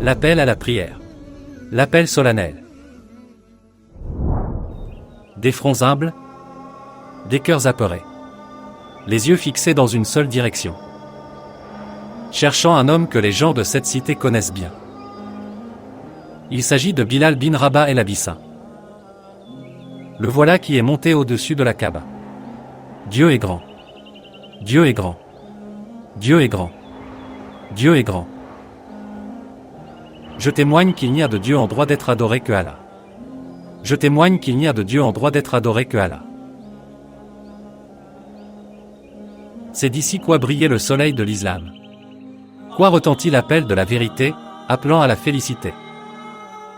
L'appel à la prière. L'appel solennel. Des fronts humbles, des cœurs apeurés. Les yeux fixés dans une seule direction. Cherchant un homme que les gens de cette cité connaissent bien. Il s'agit de Bilal bin Rabah el-Abissa. Le voilà qui est monté au-dessus de la Kaaba. Dieu est grand. Dieu est grand. Dieu est grand. Dieu est grand. Je témoigne qu'il n'y a de Dieu en droit d'être adoré que Allah. Je témoigne qu'il n'y a de Dieu en droit d'être adoré que Allah. C'est d'ici quoi brillait le soleil de l'islam. Quoi retentit l'appel de la vérité, appelant à la félicité.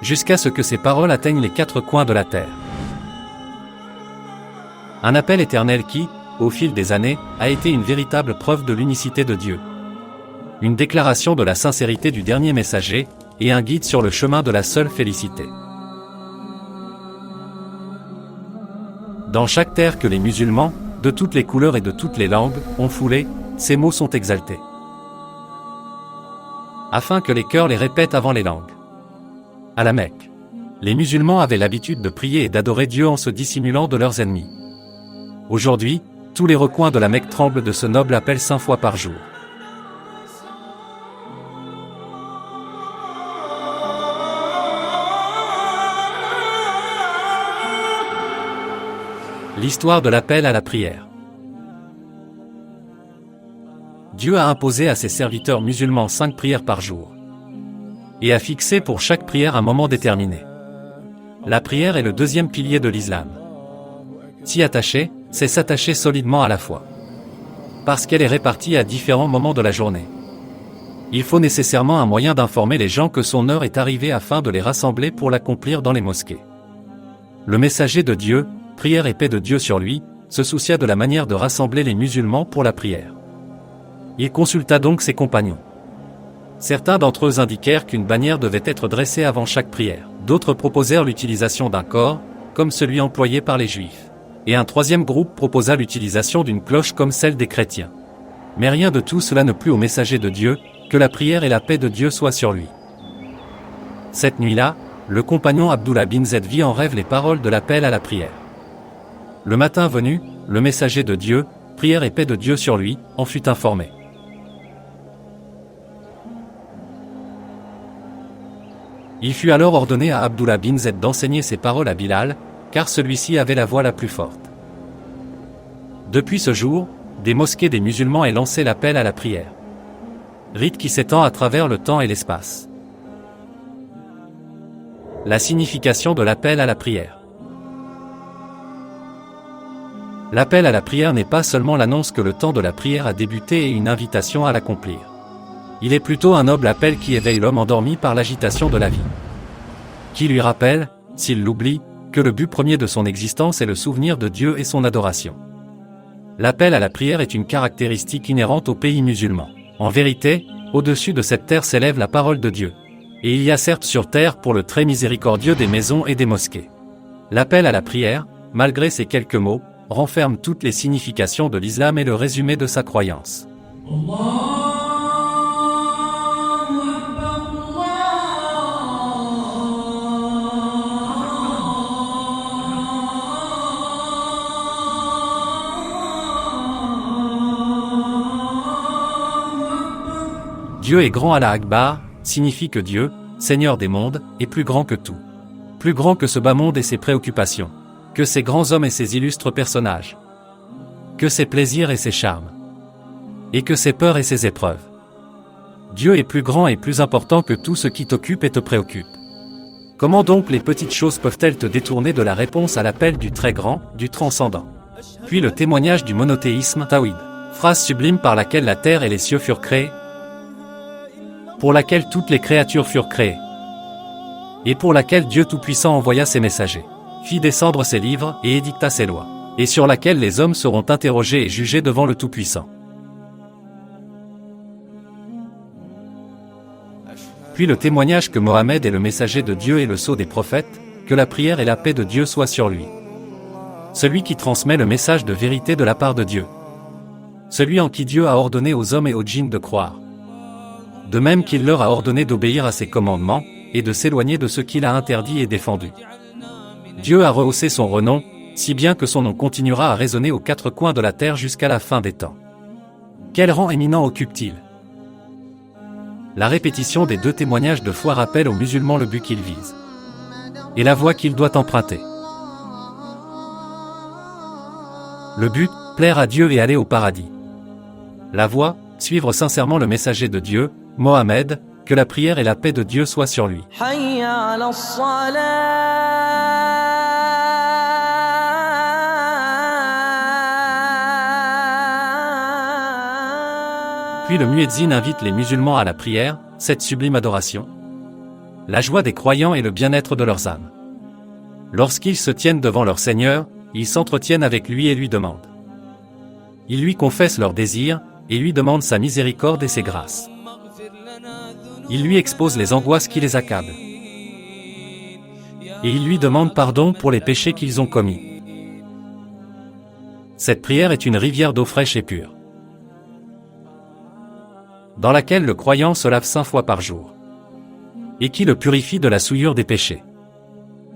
Jusqu'à ce que ces paroles atteignent les quatre coins de la terre. Un appel éternel qui, au fil des années, a été une véritable preuve de l'unicité de Dieu. Une déclaration de la sincérité du dernier messager, et un guide sur le chemin de la seule félicité. Dans chaque terre que les musulmans, de toutes les couleurs et de toutes les langues, ont foulé, ces mots sont exaltés. Afin que les cœurs les répètent avant les langues. À la Mecque, les musulmans avaient l'habitude de prier et d'adorer Dieu en se dissimulant de leurs ennemis. Aujourd'hui, tous les recoins de la Mecque tremblent de ce noble appel 5 fois par jour. L'histoire de l'appel à la prière. Dieu a imposé à ses serviteurs musulmans 5 prières par jour. Et a fixé pour chaque prière un moment déterminé. La prière est le deuxième pilier de l'islam. S'y attacher, c'est s'attacher solidement à la foi. Parce qu'elle est répartie à différents moments de la journée. Il faut nécessairement un moyen d'informer les gens que son heure est arrivée afin de les rassembler pour l'accomplir dans les mosquées. Le messager de Dieu, prière et paix de Dieu sur lui, se soucia de la manière de rassembler les musulmans pour la prière. Il consulta donc ses compagnons. Certains d'entre eux indiquèrent qu'une bannière devait être dressée avant chaque prière. D'autres proposèrent l'utilisation d'un cor, comme celui employé par les Juifs. Et un troisième groupe proposa l'utilisation d'une cloche comme celle des chrétiens. Mais rien de tout cela ne plut au messager de Dieu, que la prière et la paix de Dieu soient sur lui. Cette nuit-là, le compagnon Abdullah bin Zayd vit en rêve les paroles de l'appel à la prière. Le matin venu, le messager de Dieu, prière et paix de Dieu sur lui, en fut informé. Il fut alors ordonné à Abdullah bin Zayd d'enseigner ces paroles à Bilal, car celui-ci avait la voix la plus forte. Depuis ce jour, des mosquées des musulmans aient lancé l'appel à la prière. Rite qui s'étend à travers le temps et l'espace. La signification de l'appel à la prière. L'appel à la prière n'est pas seulement l'annonce que le temps de la prière a débuté et une invitation à l'accomplir. Il est plutôt un noble appel qui éveille l'homme endormi par l'agitation de la vie. Qui lui rappelle, s'il l'oublie, que le but premier de son existence est le souvenir de Dieu et son adoration. L'appel à la prière est une caractéristique inhérente aux pays musulmans. En vérité, au-dessus de cette terre s'élève la parole de Dieu. Et il y a certes sur terre pour le très miséricordieux des maisons et des mosquées. L'appel à la prière, malgré ces quelques mots, renferme toutes les significations de l'islam et le résumé de sa croyance. Dieu est grand, Allah Akbar, signifie que Dieu, Seigneur des mondes, est plus grand que tout. Plus grand que ce bas monde et ses préoccupations. Que ces grands hommes et ces illustres personnages. Que ses plaisirs et ses charmes. Et que ses peurs et ses épreuves. Dieu est plus grand et plus important que tout ce qui t'occupe et te préoccupe. Comment donc les petites choses peuvent-elles te détourner de la réponse à l'appel du très grand, du transcendant? Puis le témoignage du monothéisme, Tawhid, phrase sublime par laquelle la terre et les cieux furent créés, pour laquelle toutes les créatures furent créées, et pour laquelle Dieu Tout-Puissant envoya ses messagers, fit descendre ses livres et édicta ses lois, et sur laquelle les hommes seront interrogés et jugés devant le Tout-Puissant. Puis le témoignage que Mohammed est le messager de Dieu et le sceau des prophètes, que la prière et la paix de Dieu soient sur lui. Celui qui transmet le message de vérité de la part de Dieu. Celui en qui Dieu a ordonné aux hommes et aux djinns de croire. de même qu'il leur a ordonné d'obéir à ses commandements, et de s'éloigner de ce qu'il a interdit et défendu. Dieu a rehaussé son renom, si bien que son nom continuera à résonner aux quatre coins de la terre jusqu'à la fin des temps. Quel rang éminent occupe-t-il? La répétition des deux témoignages de foi rappelle aux musulmans le but qu'il vise, et la voie qu'il doit emprunter. Le but, plaire à Dieu et aller au paradis. La voie, suivre sincèrement le messager de Dieu, Mohammed, que la prière et la paix de Dieu soient sur lui. Puis le muezzin invite les musulmans à la prière, cette sublime adoration. La joie des croyants et le bien-être de leurs âmes. Lorsqu'ils se tiennent devant leur Seigneur, ils s'entretiennent avec lui et lui demandent. Ils lui confessent leurs désirs, et lui demandent sa miséricorde et ses grâces. Ils lui exposent les angoisses qui les accablent. Et ils lui demandent pardon pour les péchés qu'ils ont commis. Cette prière est une rivière d'eau fraîche et pure, dans laquelle le croyant se lave 5 fois par jour, et qui le purifie de la souillure des péchés.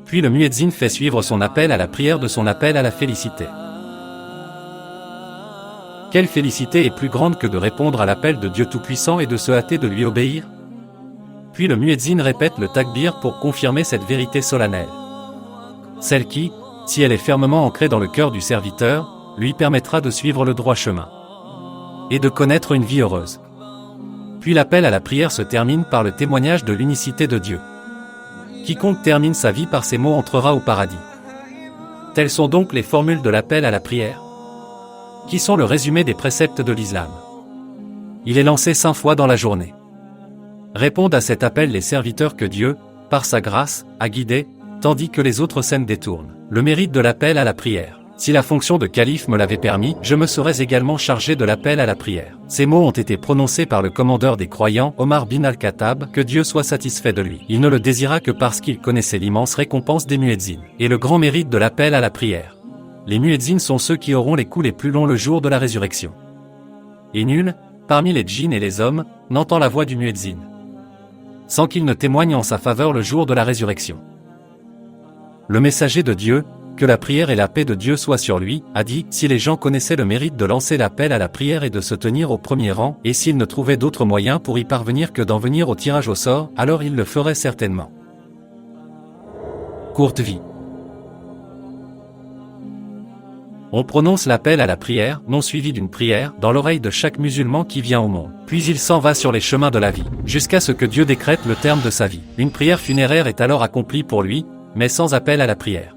Puis le muezzin fait suivre son appel à la prière de son appel à la félicité. Quelle félicité est plus grande que de répondre à l'appel de Dieu Tout-Puissant et de se hâter de lui obéir? Puis le muezzin répète le takbir pour confirmer cette vérité solennelle. Celle qui, si elle est fermement ancrée dans le cœur du serviteur, lui permettra de suivre le droit chemin et de connaître une vie heureuse. Puis l'appel à la prière se termine par le témoignage de l'unicité de Dieu. Quiconque termine sa vie par ces mots entrera au paradis. Telles sont donc les formules de l'appel à la prière, qui sont le résumé des préceptes de l'islam. Il est lancé 5 fois dans la journée. Répondent à cet appel les serviteurs que Dieu, par sa grâce, a guidés, tandis que les autres scènes détournent le mérite de l'appel à la prière. Si la fonction de calife me l'avait permis, je me serais également chargé de l'appel à la prière. Ces mots ont été prononcés par le commandeur des croyants, Omar bin al-Khattab, que Dieu soit satisfait de lui. Il ne le désira que parce qu'il connaissait l'immense récompense des muezzins, et le grand mérite de l'appel à la prière. Les muezzins sont ceux qui auront les coups les plus longs le jour de la résurrection. Et nul, parmi les djinns et les hommes, n'entend la voix du muezzin, sans qu'il ne témoigne en sa faveur le jour de la résurrection. Le messager de Dieu, que la prière et la paix de Dieu soient sur lui, a dit, si les gens connaissaient le mérite de lancer l'appel à la prière et de se tenir au premier rang, et s'ils ne trouvaient d'autre moyen pour y parvenir que d'en venir au tirage au sort, alors ils le feraient certainement. Courte vie. On prononce l'appel à la prière, non suivi d'une prière, dans l'oreille de chaque musulman qui vient au monde. Puis il s'en va sur les chemins de la vie, jusqu'à ce que Dieu décrète le terme de sa vie. Une prière funéraire est alors accomplie pour lui, mais sans appel à la prière.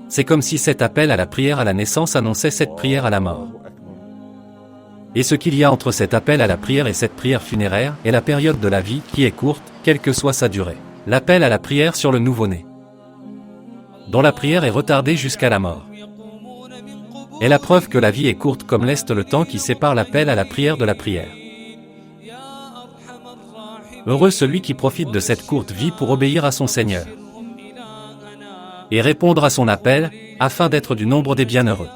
C'est comme si cet appel à la prière à la naissance annonçait cette prière à la mort. Et ce qu'il y a entre cet appel à la prière et cette prière funéraire est la période de la vie qui est courte, quelle que soit sa durée. L'appel à la prière sur le nouveau-né, dont la prière est retardée jusqu'à la mort, est la preuve que la vie est courte comme l'est le temps qui sépare l'appel à la prière de la prière. Heureux celui qui profite de cette courte vie pour obéir à son Seigneur et répondre à son appel, afin d'être du nombre des bienheureux.